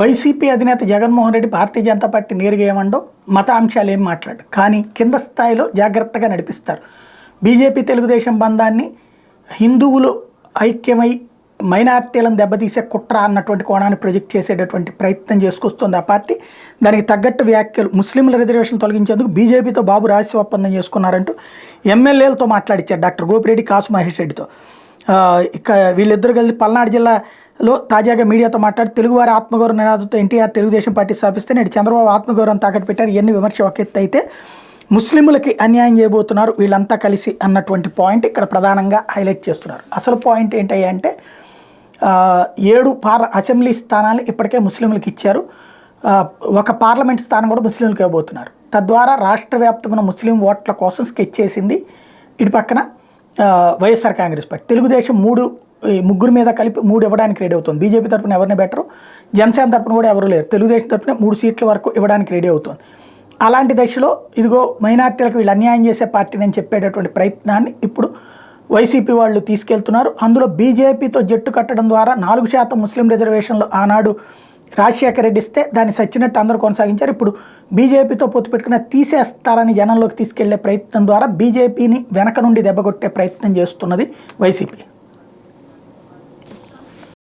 YCP అధినేత Jaganmohan Reddy Bharatiya Janata party నేరుగా ఏమండో మత అంశాలు ఏం మాట్లాడు, కానీ కింద స్థాయిలో జాగ్రత్తగా నడిపిస్తారు. బీజేపీ తెలుగుదేశం బంధాన్ని హిందువులు ఐక్యమై మైనార్టీలను దెబ్బతీసే కుట్ర అన్నటువంటి కోణాన్ని ప్రొజెక్ట్ చేసేటటువంటి ప్రయత్నం చేసుకొస్తుంది ఆ పార్టీ. దానికి తగ్గట్టు వ్యాఖ్యలు, ముస్లింల రిజర్వేషన్ తొలగించేందుకు బీజేపీతో బాబు రహస్య ఒప్పందం చేసుకున్నారంటూ ఎమ్మెల్యేలతో మాట్లాడించారు డాక్టర్ గోపిరెడ్డి, కాసు మహేష్ రెడ్డితో. ఇక వీళ్ళిద్దరు కలిసి పల్నాడు జిల్లాలో తాజాగా మీడియాతో మాట్లాడి తెలుగువారి ఆత్మగౌరవ నినాదంతో ఎన్టీఆర్ తెలుగుదేశం పార్టీ స్థాపిస్తే నేడు చంద్రబాబు ఆత్మగౌరవం తాకట్టు పెట్టారు. ఎన్ని విమర్శ ఒక ఎత్తు అయితే ముస్లింలకి అన్యాయం చేయబోతున్నారు వీళ్ళంతా కలిసి అన్నటువంటి పాయింట్ ఇక్కడ ప్రధానంగా హైలైట్ చేస్తున్నారు. అసలు పాయింట్ ఏంటంటే 7 అసెంబ్లీ స్థానాలు ఇప్పటికే ముస్లింలకు ఇచ్చారు. ఒక పార్లమెంట్ స్థానం కూడా ముస్లింలకు ఇవ్వబోతున్నారు. తద్వారా రాష్ట్ర వ్యాప్తమైన ముస్లిం ఓట్ల కోసం స్కెచ్ చేసింది ఇటు పక్కన వైఎస్ఆర్ కాంగ్రెస్ పార్టీ. తెలుగుదేశం ముగ్గురు మీద కలిపి 3 ఇవ్వడానికి రెడీ అవుతుంది. బీజేపీ తరఫున ఎవరిని బెటరు, జనసేన తరఫున కూడా ఎవరు లేరు. తెలుగుదేశం తరఫున 3 సీట్ల వరకు ఇవ్వడానికి రెడీ అవుతుంది. అలాంటి దశలో ఇదిగో మైనార్టీలకు వీళ్ళు అన్యాయం చేసే పార్టీని అని చెప్పేటటువంటి ప్రయత్నాన్ని ఇప్పుడు వైసీపీ వాళ్ళు తీసుకెళ్తున్నారు. అందులో బీజేపీతో జట్టు కట్టడం ద్వారా 4% ముస్లిం రిజర్వేషన్లు ఆనాడు రాజశేఖర రెడ్డి ఇస్తే దాన్ని సచ్చినట్టు అందరూ కొనసాగించారు. ఇప్పుడు బీజేపీతో పొత్తు పెట్టుకున్న తీసేస్తారని జనంలోకి తీసుకెళ్లే ప్రయత్నం ద్వారా బీజేపీని వెనక నుండి దెబ్బకొట్టే ప్రయత్నం చేస్తున్నది వైసీపీ.